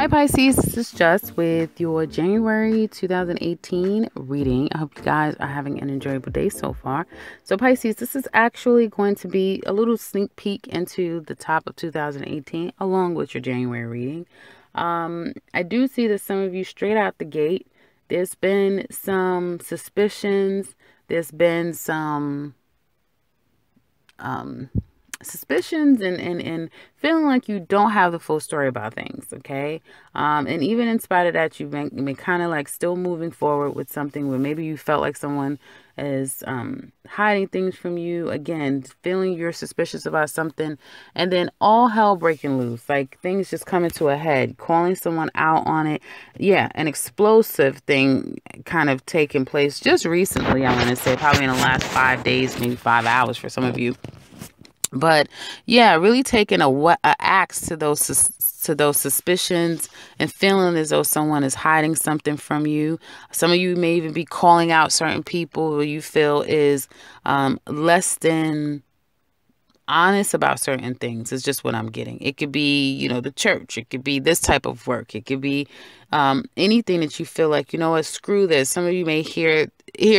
Hi Pisces, this is Just with your January 2018 reading. I hope you guys are having an enjoyable day so far. So Pisces, this is actually going to be a little sneak peek into the top of 2018 along with your January reading. I do see that some of you straight out the gate, there's been some suspicions, there's been some suspicions and feeling like you don't have the full story about things, okay? And even in spite of that, you've been kind of like still moving forward with something where maybe you felt like someone is hiding things from you. Again, feeling you're suspicious about something, and then all hell breaking loose, like things just coming to a head, calling someone out on it. Yeah, an explosive thing kind of taking place just recently, I want to say, probably in the last 5 days, maybe 5 hours for some of you. But yeah, really taking a axe to those suspicions and feeling as though someone is hiding something from you. Some of you may even be calling out certain people who you feel is less than honest about certain things. Is just what I'm getting. It could be, the church. It could be this type of work. It could be anything that you feel like, what, screw this. Some of you may hear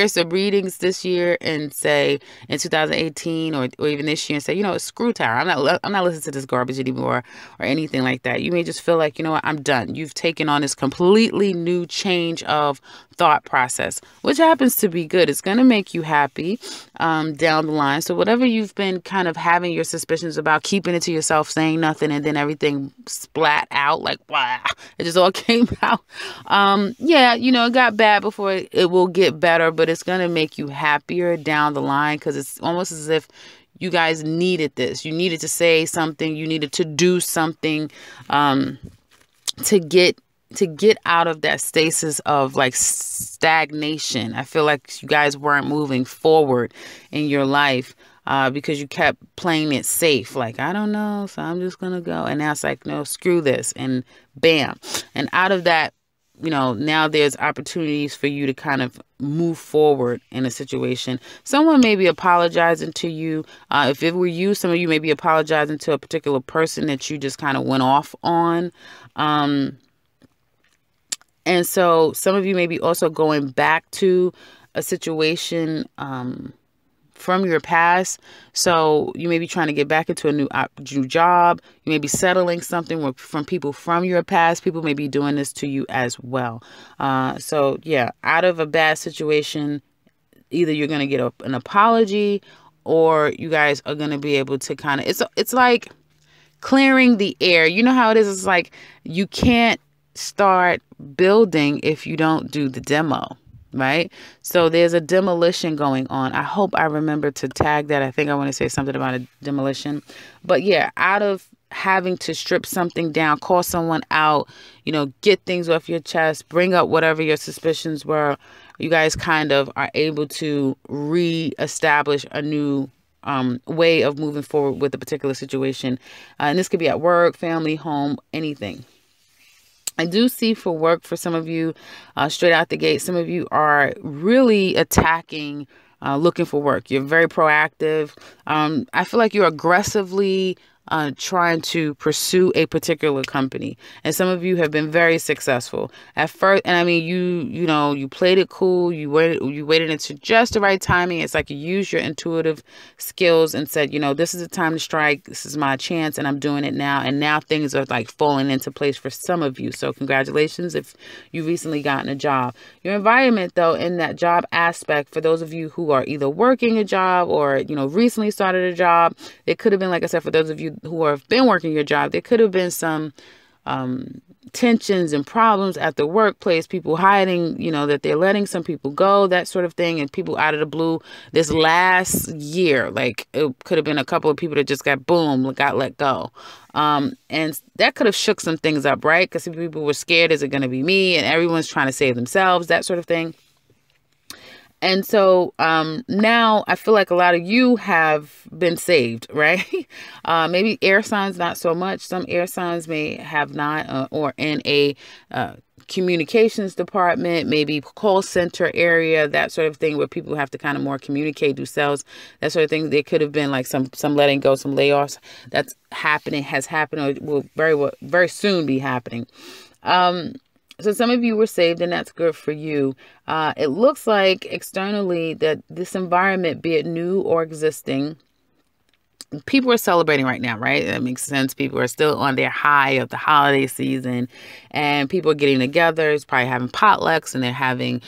some readings this year and say in 2018 or even this year and say, it's screw tower. I'm not listening to this garbage anymore or anything like that. You may just feel like, what, I'm done. You've taken on this completely new change of thought process, which happens to be good. It's going to make you happy down the line. So whatever you've been kind of having your suspicions about, keeping it to yourself, saying nothing, and then everything splat out like, wow, it just all came out. Yeah, it got bad before it will get better, but it's going to make you happier down the line, because it's almost as if you guys needed this. You needed to say something. You needed to do something to get out of that stasis of like stagnation. I feel like you guys weren't moving forward in your life because you kept playing it safe. Like, I don't know, so I'm just going to go. And now it's like, no, screw this. And bam. And out of that, now there's opportunities for you to kind of move forward in a situation. Someone may be apologizing to you. If it were you, some of you may be apologizing to a particular person that you just kind of went off on. And so some of you may be also going back to a situation from your past. So you may be trying to get back into a new job. You may be settling something from people from your past. People may be doing this to you as well. So yeah, out of a bad situation, either you're going to get an apology, or you guys are going to be able to kind of, it's like clearing the air. You know how it is? It's like you can't start building if you don't do the demo. Right? So there's a demolition going on. I hope I remember to tag that. I think I want to say something about a demolition. But yeah, out of having to strip something down, call someone out, get things off your chest, bring up whatever your suspicions were, you guys kind of are able to reestablish a new way of moving forward with a particular situation. And this could be at work, family, home, anything. I do see for work, for some of you, straight out the gate, some of you are really attacking, looking for work. You're very proactive. I feel like you're aggressively trying to pursue a particular company. And some of you have been very successful at first. And I mean, you played it cool. You waited into just the right timing. It's like you used your intuitive skills and said, this is the time to strike. This is my chance, and I'm doing it now. And now things are like falling into place for some of you. So congratulations if you've recently gotten a job. Your environment, though, in that job aspect, for those of you who are either working a job or, recently started a job, it could have been, like I said, for those of you who have been working your job, there could have been some tensions and problems at the workplace, people hiding, that they're letting some people go, that sort of thing, and people out of the blue this last year, like it could have been a couple of people that just got let go. And that could have shook some things up, right? Because people were scared, is it going to be me? And everyone's trying to save themselves, that sort of thing. And so now I feel like a lot of you have been saved, right? Maybe air signs, not so much. Some air signs may have not, or in a communications department, maybe call center area, that sort of thing, where people have to kind of more communicate themselves, that sort of thing. There could have been like some letting go, some layoffs that's happening, has happened, or will very soon be happening. So some of you were saved, and that's good for you. It looks like externally that this environment, be it new or existing, people are celebrating right now, right? That makes sense. People are still on their high of the holiday season, and people are getting together. It's probably having potlucks, and they're having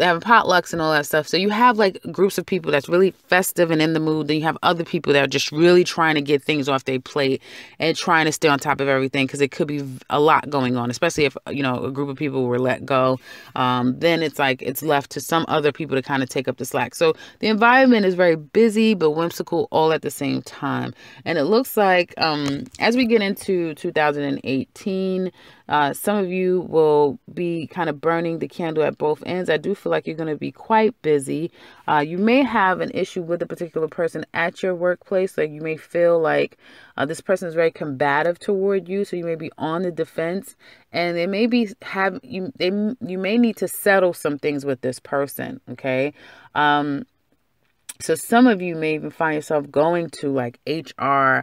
potlucks and all that stuff. So you have like groups of people that's really festive and in the mood. Then you have other people that are just really trying to get things off their plate and trying to stay on top of everything, because it could be a lot going on, especially if, you know, a group of people were let go. Then it's like it's left to some other people to kind of take up the slack. So the environment is very busy but whimsical all at the same time. And it looks like as we get into 2018, some of you will be kind of burning the candle at both ends. I do feel like you're going to be quite busy. You may have an issue with a particular person at your workplace. Like you may feel like this person is very combative toward you, so you may be on the defense, and they may be you may need to settle some things with this person. Okay. So some of you may even find yourself going to like HR,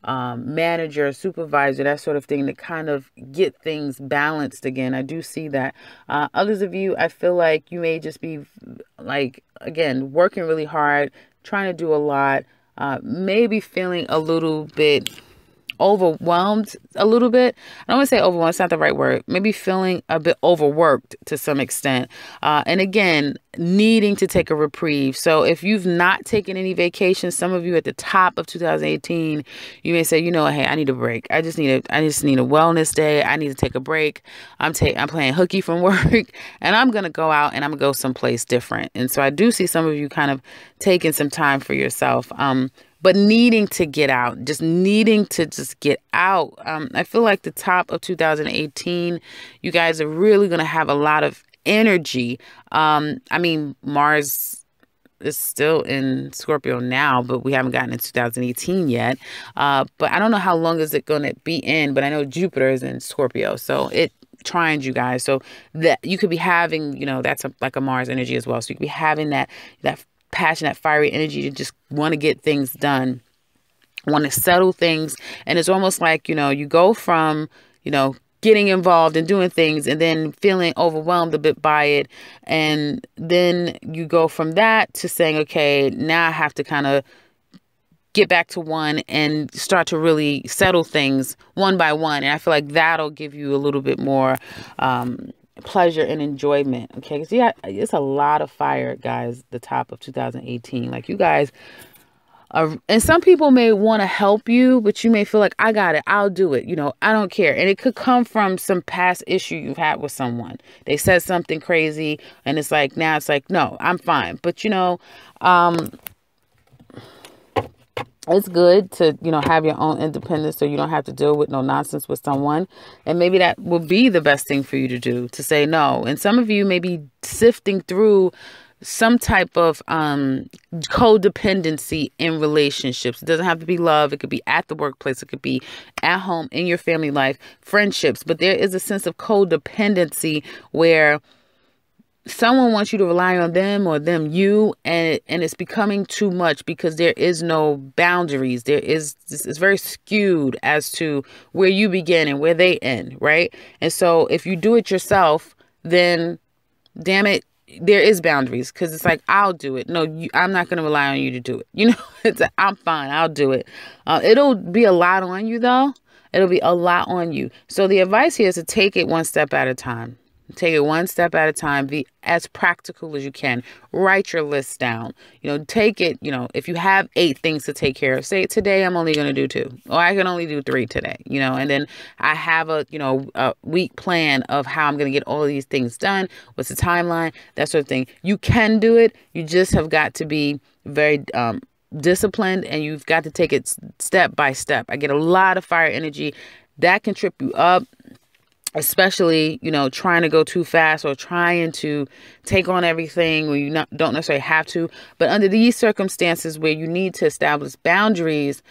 manager, supervisor, that sort of thing, to kind of get things balanced again. I do see that. Others of you, I feel like you may just be like, again, working really hard, trying to do a lot, maybe feeling a little bit overwhelmed a little bit. I don't want to say overwhelmed, it's not the right word. Maybe feeling a bit overworked to some extent. And again, needing to take a reprieve. So if you've not taken any vacations, some of you at the top of 2018, you may say, you know, hey, I need a break. I just need a wellness day. I need to take a break. I'm playing hooky from work, and I'm going to go out and I'm going to go someplace different. And so I do see some of you kind of taking some time for yourself. But needing to get out, just needing to just get out. I feel like the top of 2018, you guys are really going to have a lot of energy. I mean, Mars is still in Scorpio now, but we haven't gotten into 2018 yet. But I don't know how long is it going to be in, but I know Jupiter is in Scorpio. So it trines you guys. So that you could be having, you know, that's like a Mars energy as well. So you could be having that passion, that fiery energy to just want to get things done, want to settle things. And it's almost like, you know, you go from, you know, getting involved and doing things and then feeling overwhelmed a bit by it. And then you go from that to saying, okay, now I have to kind of get back to one and start to really settle things one by one. And I feel like that'll give you a little bit more pleasure and enjoyment. Okay, because yeah, it's a lot of fire, guys, the top of 2018. Like you guys are, and some people may want to help you, but you may feel like, I got it, I'll do it, you know, I don't care. And it could come from some past issue you've had with someone. They said something crazy and it's like, now it's like, no, I'm fine. But you know, it's good to, you know, have your own independence so you don't have to deal with no nonsense with someone. And maybe that will be the best thing for you to do, to say no. And some of you may be sifting through some type of codependency in relationships. It doesn't have to be love. It could be at the workplace. It could be at home, in your family life, friendships. But there is a sense of codependency where someone wants you to rely on them or them you, and it's becoming too much because there is no boundaries. It's very skewed as to where you begin and where they end, right? And so if you do it yourself, then damn it, there is boundaries, because it's like, I'll do it. No, I'm not going to rely on you to do it. You know, I'm fine. I'll do it. It'll be a lot on you though. It'll be a lot on you. So the advice here is to take it one step at a time. Take it one step at a time. Be as practical as you can. Write your list down. You know, take it, you know, if you have 8 things to take care of, say today I'm only going to do 2, or I can only do 3 today, you know, and then I have a week plan of how I'm going to get all of these things done. What's the timeline? That sort of thing. You can do it. You just have got to be very, disciplined, and you've got to take it step by step. I get a lot of fire energy that can trip you up. Especially, you know, trying to go too fast or trying to take on everything when you don't necessarily have to. But under these circumstances where you need to establish boundaries,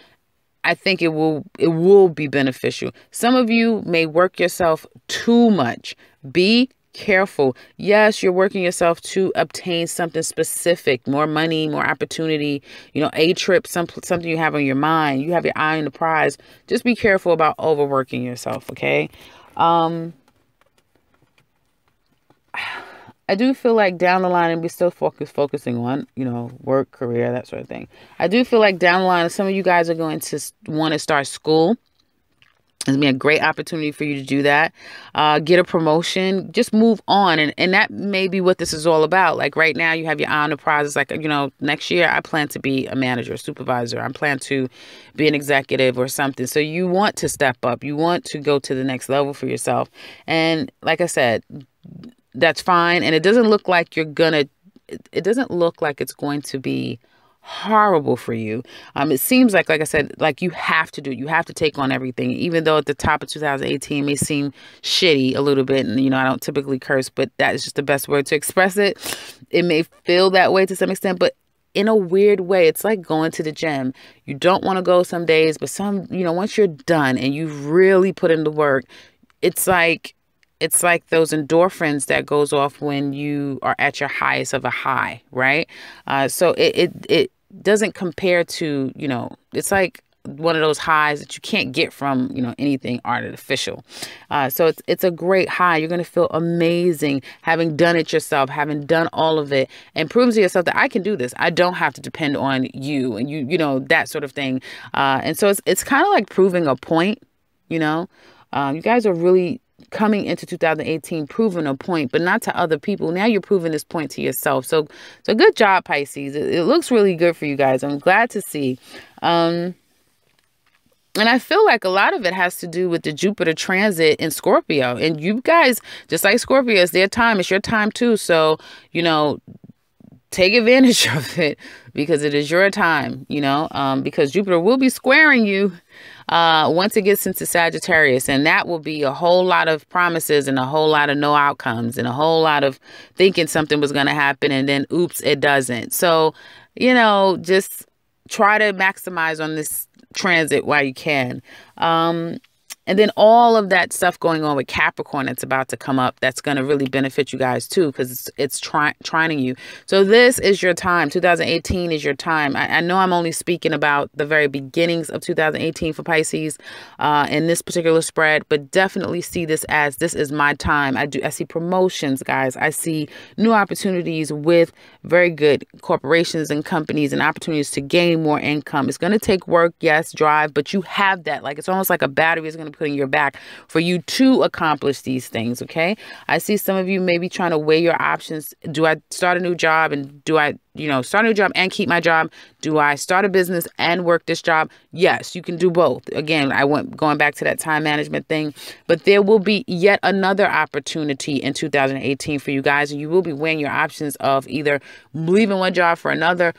I think it will be beneficial. Some of you may work yourself too much. Be careful. Yes, you're working yourself to obtain something specific, more money, more opportunity, you know, a trip, something you have on your mind. You have your eye on the prize. Just be careful about overworking yourself, okay? I do feel like down the line, and we still focusing on, you know, work, career, that sort of thing. I do feel like down the line, some of you guys are going to want to start school. It's going to be a great opportunity for you to do that. Get a promotion, just move on. And that may be what this is all about. Like right now, you have your eye on the prize. It's like, you know, next year I plan to be a manager, a supervisor. I plan to be an executive or something. So you want to step up. You want to go to the next level for yourself. And like I said, that's fine. And it doesn't look like it doesn't look like it's going to be horrible for you. It seems like I said, like you have to take on everything, even though at the top of 2018 may seem shitty a little bit. And, you know, I don't typically curse, but that is just the best word to express it. It may feel that way to some extent, but in a weird way, it's like going to the gym. You don't want to go some days, but you know, once you're done and you've really put in the work, it's like those endorphins that goes off when you are at your highest of a high, right? So it doesn't compare to, you know, it's like one of those highs that you can't get from, you know, anything artificial. So it's a great high. You're going to feel amazing having done it yourself, having done all of it, and proving to yourself that I can do this. I don't have to depend on you and you know, that sort of thing. And so it's kind of like proving a point, you know. You guys are really coming into 2018 proving a point, but not to other people. Now you're proving this point to yourself. So good job, Pisces. It looks really good for you guys. I'm glad to see. And I feel like a lot of it has to do with the Jupiter transit in Scorpio. And you guys, just like Scorpio, it's their time. It's your time too. So, you know, take advantage of it because it is your time, you know, because Jupiter will be squaring you once it gets into Sagittarius, and that will be a whole lot of promises and a whole lot of no outcomes and a whole lot of thinking something was going to happen and then oops, it doesn't. So, you know, just try to maximize on this transit while you can. And then all of that stuff going on with Capricorn that's about to come up, that's going to really benefit you guys too, because it's trining you. So this is your time. 2018 is your time. I know I'm only speaking about the very beginnings of 2018 for Pisces in this particular spread, but definitely see this as this is my time. I see promotions, guys. I see new opportunities with very good corporations and companies and opportunities to gain more income. It's going to take work, yes, drive, but you have that. Like it's almost like a battery is going to put in your back for you to accomplish these things. Okay. I see some of you maybe trying to weigh your options. Do I start a new job and do I, you know, start a new job and keep my job? Do I start a business and work this job? Yes, you can do both. Again, going back to that time management thing, but there will be yet another opportunity in 2018 for you guys. And you will be weighing your options of either leaving one job for another,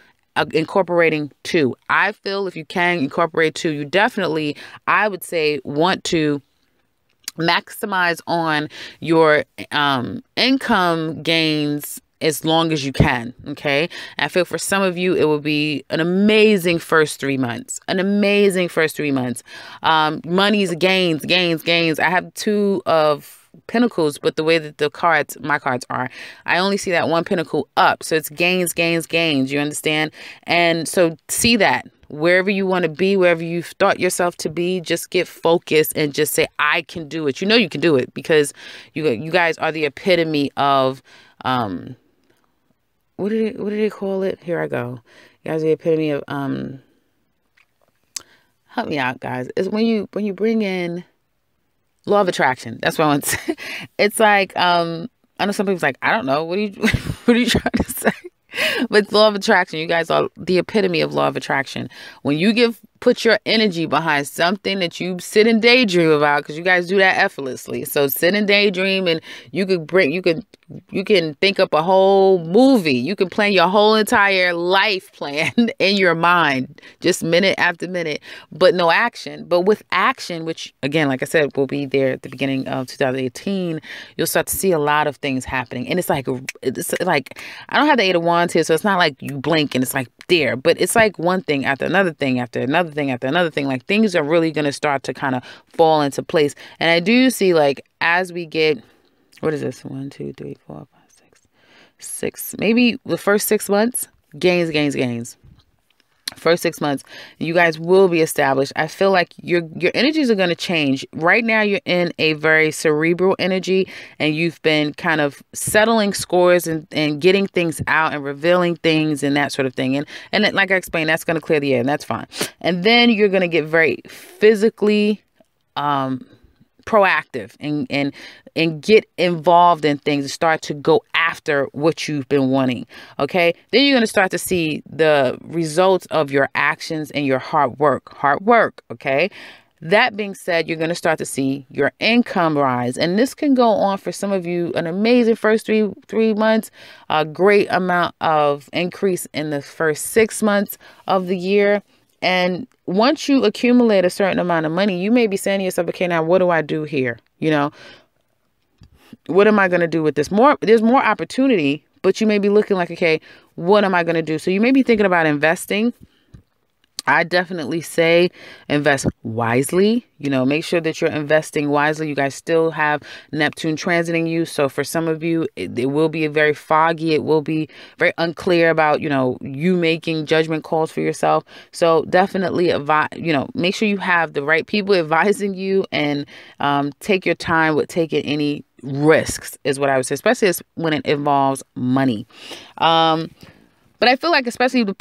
incorporating two. I feel if you can incorporate two, you definitely, I would say, want to maximize on your income gains as long as you can. Okay. I feel for some of you, it will be an amazing first 3 months, Money's gains. I have 2 of Pentacles, but the way that my cards are, I only see that one pentacle up. So it's gains. You understand? And so see that wherever you want to be, wherever you thought yourself to be, just get focused and just say, I can do it. You know, you can do it because you guys are the epitome of, what did they call it? Here I go. You guys are the epitome of, help me out, guys. It's when you bring in law of attraction. That's what I want to say. It's like, I know some people's like, I don't know. What are you trying to say? But law of attraction, you guys are the epitome of law of attraction. When you put your energy behind something that you sit and daydream about, because you guys do that effortlessly. So sit and daydream, and you can think up a whole movie. You can plan your whole entire life plan in your mind, just minute after minute, but no action. But with action, which again, like I said, will be there at the beginning of 2018, you'll start to see a lot of things happening. And it's like I don't have the 8 of Wands here, so it's not like you blink and it's like there, but it's like one thing after another thing after another thing after another thing. Like things are really going to start to kind of fall into place. And I do see, like, as we get What is this? 1, 2, 3, 4, 5, 6. Maybe the first 6 months, gains, gains, gains. First 6 months, you guys will be established. I feel like your energies are going to change. Right now, you're in a very cerebral energy, and you've been kind of settling scores and getting things out and revealing things and that sort of thing. And like I explained, that's going to clear the air, and that's fine. And then you're going to get very physically proactive and get involved in things and start to go after what you've been wanting. Okay. Then you're going to start to see the results of your actions and your hard work. Okay. That being said, you're going to start to see your income rise. And this can go on for some of you, an amazing first three months, a great amount of increase in the first 6 months of the year. And once you accumulate a certain amount of money, you may be saying to yourself, okay, now what do I do here? You know, what am I going to do with this? There's more opportunity, but you may be looking like, okay, what am I going to do? So you may be thinking about investing. I definitely say invest wisely. You know, make sure that you're investing wisely. You guys still have Neptune transiting you. So for some of you, it will be very foggy. It will be very unclear about, you know, you making judgment calls for yourself. So definitely, make sure you have the right people advising you, and take your time with taking any risks is what I would say, especially when it involves money. But I feel like especially the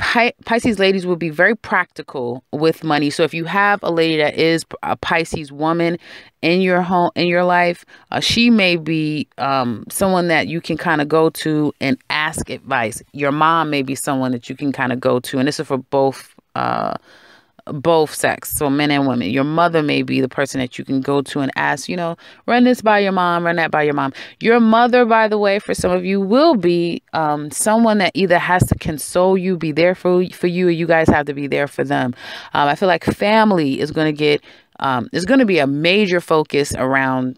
Pisces ladies will be very practical with money. So if you have a lady that is a Pisces woman in your home, in your life, she may be someone that you can kind of go to and ask advice. Your mom may be someone that you can kind of go to. And this is for both sex, so men and women. Your mother may be the person that you can go to and ask, you know, run this by your mom, run that by your mom. Your mother, by the way, for some of you will be someone that either has to console you, be there for you, or you guys have to be there for them. I feel like family is going to get, is going to be a major focus around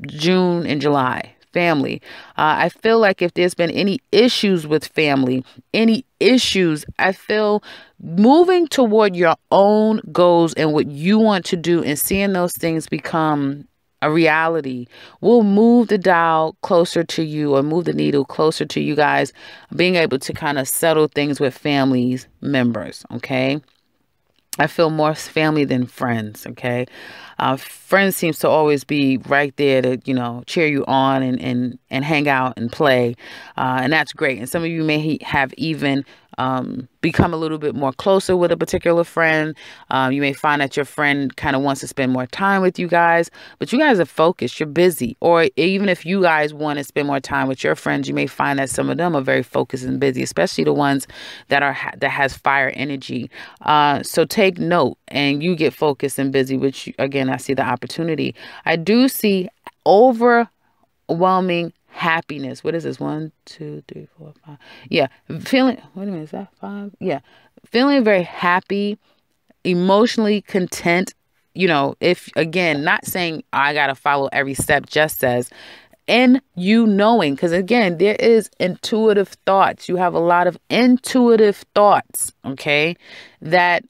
June and July. Family. I feel like if there's been any issues with family, I feel moving toward your own goals and what you want to do and seeing those things become a reality will move the dial closer to you, or move the needle closer to you guys being able to kind of settle things with families members. Okay. I feel more family than friends. Okay. Friends seems to always be right there to, you know, cheer you on and hang out and play. And that's great. And some of you may have even become a little bit more closer with a particular friend. You may find that your friend kind of wants to spend more time with you guys, but you guys are focused, you're busy. Or even if you guys want to spend more time with your friends, you may find that some of them are very focused and busy, especially the ones that has fire energy. So take note, and you get focused and busy, which again, I see the opportunity. I do see overwhelming happiness. What is this? 1, 2, 3, 4, 5. Yeah. Feeling, wait a minute, is that 5? Yeah. Feeling very happy, emotionally content. You know, if, again, not saying I got to follow every step just says, and you knowing, because again, there is intuitive thoughts. You have a lot of intuitive thoughts, okay, that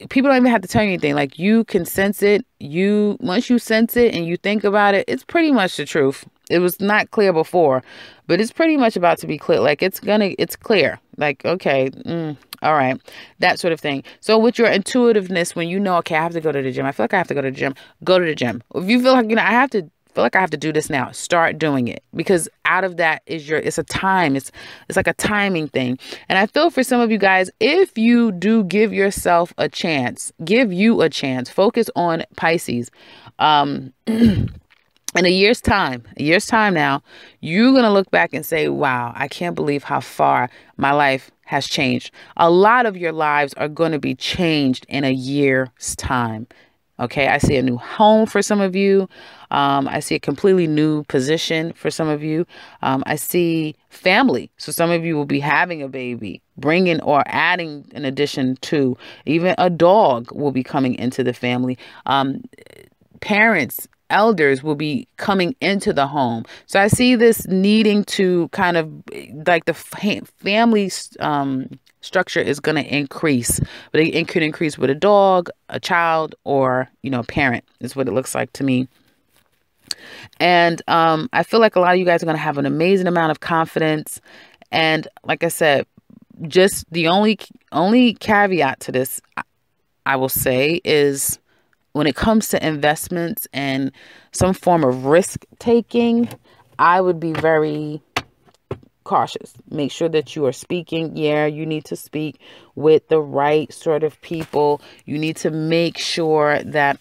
people don't even have to tell you anything. Like, you can sense it. Once you sense it and you think about it, it's pretty much the truth. It was not clear before, but it's pretty much about to be clear. Like, it's clear. Like, okay, all right, that sort of thing. So with your intuitiveness, when you know, okay, I have to go to the gym. I feel like I have to go to the gym. Go to the gym. If you feel like, you know, I feel like I have to do this now, start doing it, because out of that is it's a time. It's like a timing thing. And I feel for some of you guys, if you do give yourself a chance, focus on Pisces. In a year's time now, you're going to look back and say, wow, I can't believe how far my life has changed. A lot of your lives are going to be changed in a year's time. Okay, I see a new home for some of you. I see a completely new position for some of you. I see family. So some of you will be having a baby, bringing or adding an addition to. Even a dog will be coming into the family. Parents, elders will be coming into the home. So I see this needing to kind of, like, the family structure is going to increase, but it could increase with a dog, a child, or, you know, a parent is what it looks like to me. And I feel like a lot of you guys are going to have an amazing amount of confidence. And like I said, just the only caveat to this, I will say, is when it comes to investments and some form of risk taking, I would be very cautious. Make sure that you are speaking. Yeah, you need to speak with the right sort of people. You need to make sure that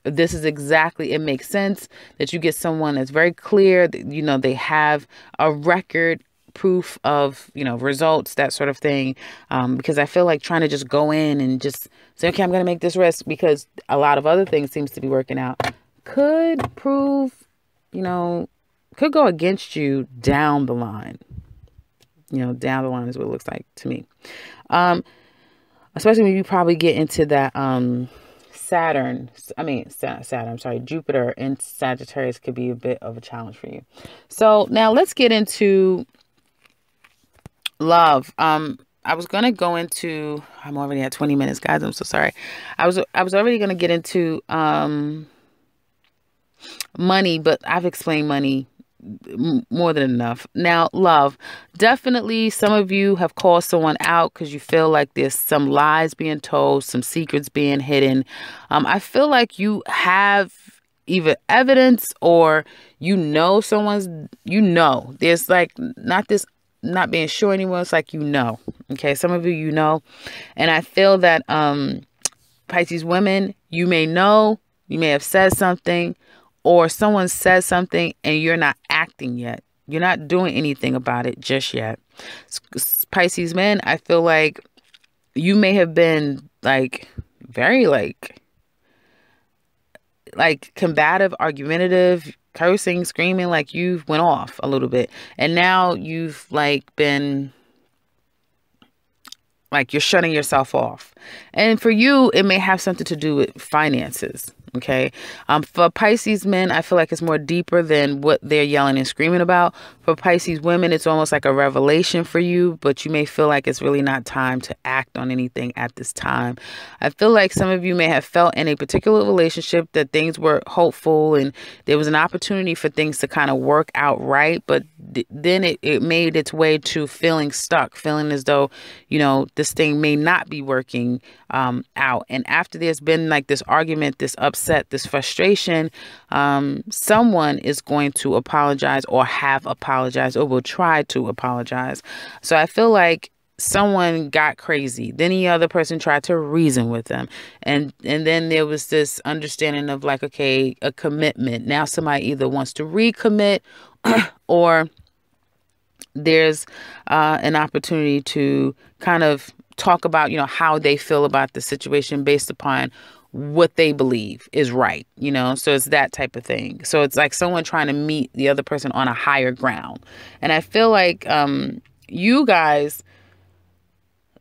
this is exactly, it makes sense, that you get someone that's very clear, that, you know, they have a record proof of, you know, results, that sort of thing. Because I feel like trying to just go in and just say, okay, I'm going to make this risk because a lot of other things seems to be working out, could prove, you know, could go against you down the line. You know, down the line is what it looks like to me. Especially when you probably get into that, Saturn, I'm sorry, Jupiter in Sagittarius could be a bit of a challenge for you. So now let's get into love. I was going to go into, I'm already at 20 minutes, guys. I'm so sorry. I was already going to get into, money, but I've explained money more than enough. Now, love, definitely some of you have called someone out because you feel like there's some lies being told, some secrets being hidden. I feel like you have either evidence or there's like not being sure anymore. It's like, okay, some of you and I feel that Pisces women, you may have said something, or someone says something and you're not acting yet. You're not doing anything about it just yet. Pisces men, I feel like you may have been like very like combative, argumentative, cursing, screaming, like you've went off a little bit. And now you've like been like, you're shutting yourself off. And for you, it may have something to do with finances. Okay. For Pisces men, I feel like it's more deeper than what they're yelling and screaming about. For Pisces women, it's almost like a revelation for you, but you may feel like it's really not time to act on anything at this time. I feel like some of you may have felt in a particular relationship that things were hopeful and there was an opportunity for things to kind of work out right, but then it made its way to feeling stuck, feeling as though, you know, this thing may not be working out. And after there's been like this argument, this upset, this frustration, someone is going to apologize or have apologized or will try to apologize. So I feel like someone got crazy. Then the other person tried to reason with them. And then there was this understanding of like, okay, a commitment. Now somebody either wants to recommit or there's an opportunity to kind of talk about, you know, how they feel about the situation based upon what they believe is right, you know. So it's that type of thing. So it's like someone trying to meet the other person on a higher ground. And I feel like you guys,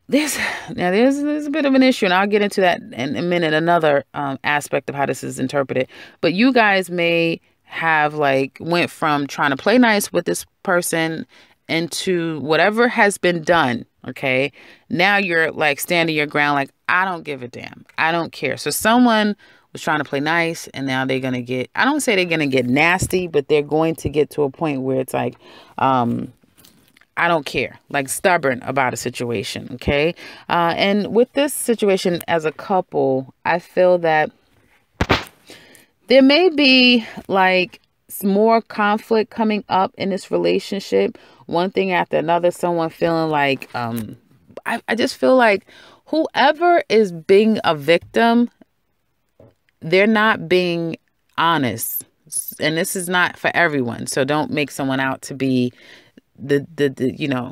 there's a bit of an issue, and I'll get into that in a minute, another aspect of how this is interpreted. But you guys may have like went from trying to play nice with this person into whatever has been done. Okay. Now you're like standing your ground. Like, I don't give a damn. I don't care. So someone was trying to play nice and now they're going to get, I don't say they're going to get nasty, but they're going to get to a point where it's like, I don't care, like stubborn about a situation. Okay. And with this situation as a couple, I feel that there may be like more conflict coming up in this relationship, one thing after another, someone feeling like, I just feel like whoever is being a victim, they're not being honest. And this is not for everyone. So don't make someone out to be the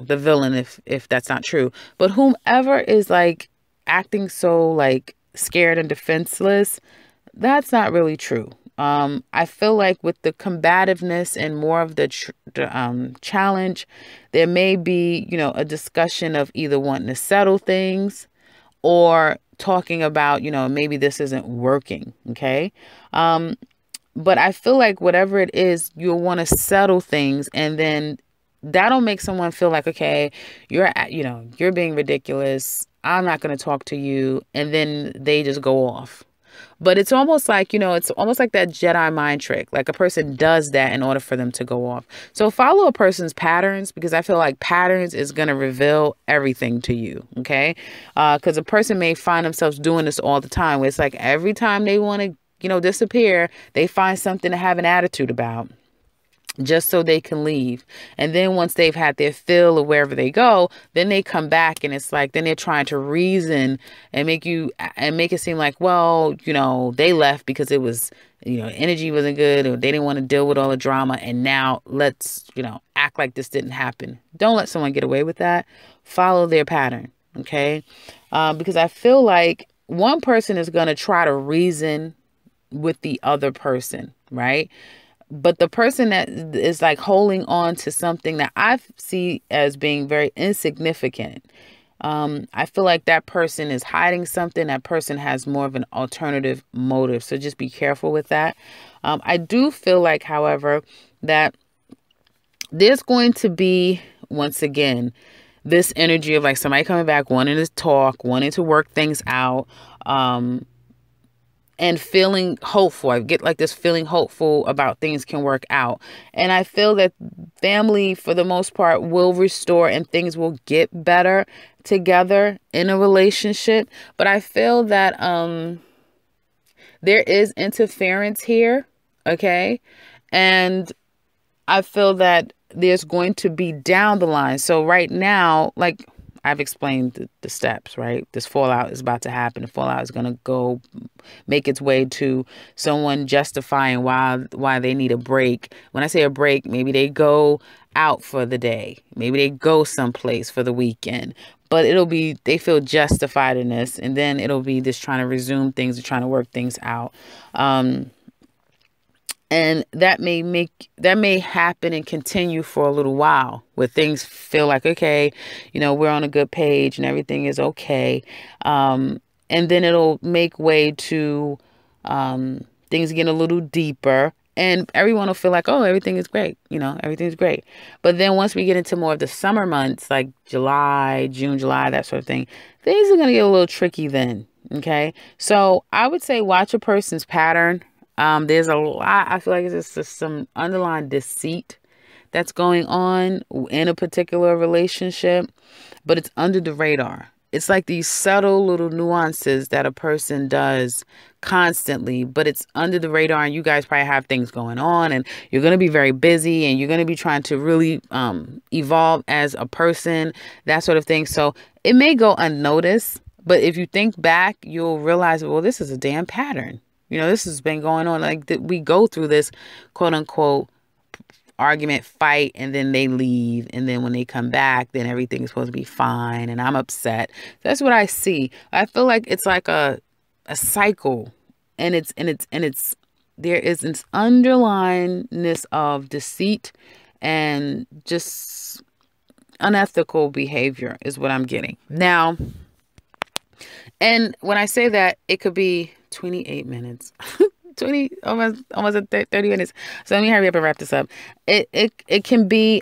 villain if that's not true. But whomever is like acting so like scared and defenseless, that's not really true. I feel like with the combativeness and more of the challenge, there may be, you know, a discussion of either wanting to settle things or talking about, you know, maybe this isn't working. Okay. But I feel like whatever it is, you'll want to settle things, and then that'll make someone feel like, okay, you're being ridiculous. I'm not going to talk to you. And then they just go off. But it's almost like, it's almost like that Jedi mind trick. Like a person does that in order for them to go off. So follow a person's patterns, because I feel like patterns is going to reveal everything to you. Okay. Because a person may find themselves doing this all the time, where it's like every time they want to, disappear, they find something to have an attitude about, just so they can leave. And then once they've had their fill of wherever they go, then they come back, and it's like, then they're trying to reason and make it seem like, well, they left because it was, energy wasn't good, or they didn't want to deal with all the drama. And now let's, act like this didn't happen. Don't let someone get away with that. Follow their pattern. Okay. Because I feel like one person is going to try to reason with the other person, right? But the person that is like holding on to something that I see as being very insignificant, I feel like that person is hiding something. That person has more of an alternative motive. So just be careful with that. I do feel like, however, that there's going to be, once again, this energy of like somebody coming back, wanting to talk, wanting to work things out, and feeling hopeful. I get like this feeling hopeful about things can work out. And I feel that family, for the most part, will restore and things will get better together in a relationship. But I feel that there is interference here. Okay. And I feel that there's going to be down the line. So right now, like I've explained the steps, right? This fallout is about to happen. The fallout is going to go make its way to someone justifying why they need a break. When I say a break, maybe they go out for the day. Maybe they go someplace for the weekend. But they feel justified in this. And then it'll be this trying to resume things and trying to work things out. And that may happen and continue for a little while, where things feel like, okay, we're on a good page and everything is okay. And then it'll make way to things getting a little deeper, and everyone will feel like, oh, everything is great. Everything's great. But then once we get into more of the summer months, like June, July, that sort of thing, things are going to get a little tricky then. Okay. So I would say watch a person's pattern. There's a lot, I feel like it's just some underlying deceit that's going on in a particular relationship, but it's under the radar. It's like these subtle little nuances that a person does constantly, but it's under the radar, and you guys probably have things going on, and you're going to be very busy, and you're going to be trying to really evolve as a person, that sort of thing. So it may go unnoticed, but if you think back, you'll realize, well, this is a damn pattern. This has been going on. Like we go through this quote unquote argument, fight, and then they leave. And then when they come back, then everything is supposed to be fine. And I'm upset. That's what I see. I feel like it's like a cycle, and there is this underlyingness of deceit and just unethical behavior is what I'm getting now. And when I say that, it could be 28 minutes, almost 30 minutes. So let me hurry up and wrap this up. It can be,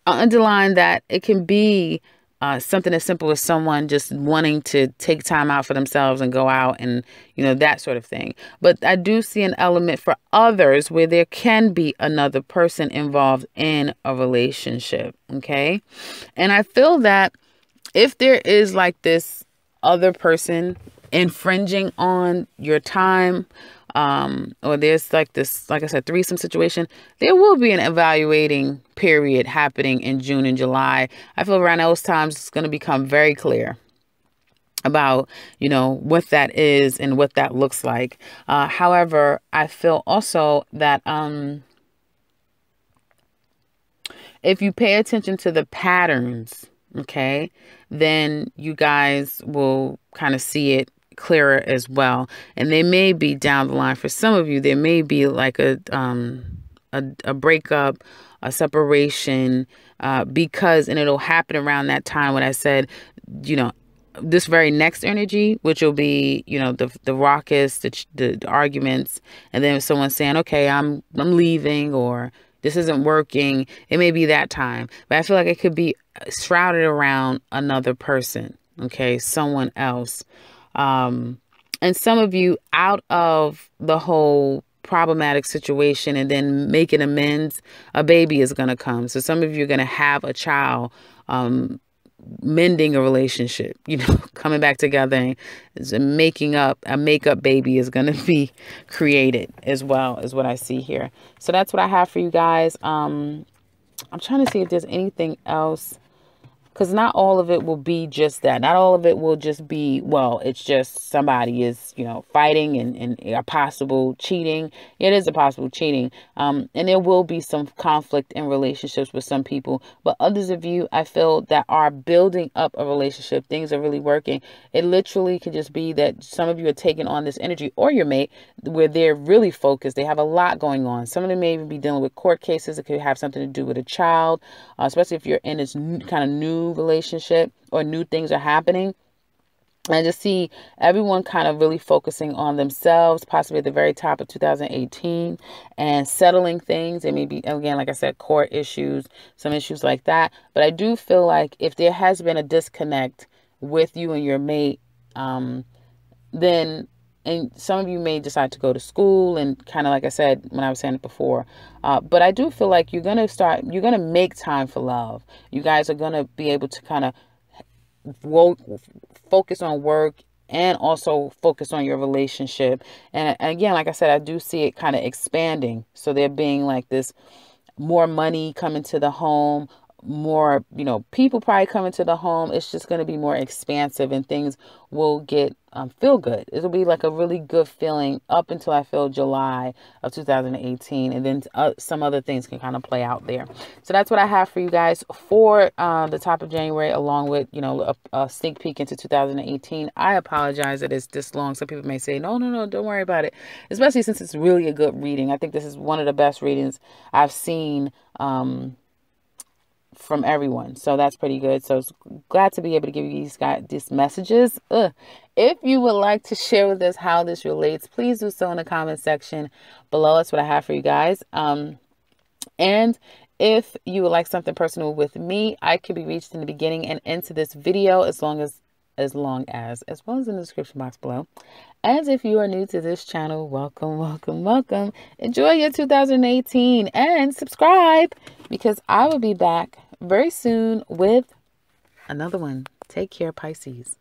underline that it can be something as simple as someone just wanting to take time out for themselves and go out and, that sort of thing. But I do see an element for others where there can be another person involved in a relationship. Okay. And I feel that if there is like this other person infringing on your time, or there's like this, like I said, threesome situation, there will be an evaluating period happening in June and July. I feel around those times it's going to become very clear about, what that is and what that looks like. However, I feel also that if you pay attention to the patterns, okay, then you guys will kind of see it clearer as well. And they may be down the line for some of you, there may be like a breakup, a separation, because, and it'll happen around that time when I said, this very next energy, which will be, the raucous, the arguments, and then someone saying, okay, I'm leaving, or this isn't working. It may be that time, but I feel like it could be shrouded around another person. Okay. Someone else. And some of you out of the whole problematic situation and then making amends, a baby is going to come. So some of you are going to have a child, mending a relationship, coming back together, and making up a makeup baby is going to be created as well, is what I see here. So that's what I have for you guys. I'm trying to see if there's anything else, because not all of it will be just that. Not all of it will just be, well, it's just somebody is, fighting and a possible cheating. It is a possible cheating. And there will be some conflict in relationships with some people. But others of you, I feel, that are building up a relationship, things are really working. It literally could just be that some of you are taking on this energy, or your mate, where they're really focused. They have a lot going on. Some of them may even be dealing with court cases. It could have something to do with a child, especially if you're in this kind of new relationship or new things are happening. I just see everyone kind of really focusing on themselves, possibly at the very top of 2018, and settling things. And maybe, again, like I said, court issues, some issues like that. But I do feel like if there has been a disconnect with you and your mate, then, and some of you may decide to go to school, and kind of like I said when I was saying it before, but I do feel like you're going to make time for love. You guys are going to be able to kind of focus on work and also focus on your relationship. And again, like I said, I do see it kind of expanding. So there being like this more money coming to the home, more, people probably coming to the home. It's just going to be more expansive, and things will get feel good. It'll be like a really good feeling up until I feel July of 2018, and then some other things can kind of play out there. So that's what I have for you guys for the top of January, along with a sneak peek into 2018. I apologize that it's this long. Some people may say no, don't worry about it, especially since it's really a good reading. I think this is one of the best readings I've seen from everyone, so that's pretty good. So glad to be able to give you these messages. If you would like to share with us how this relates, please do so in the comment section below. That's what I have for you guys. And if you would like something personal with me, I could be reached in the beginning and into this video, as well as in the description box below. As if you are new to this channel, welcome. Enjoy your 2018 and subscribe, because I will be back very soon with another one. Take care, Pisces.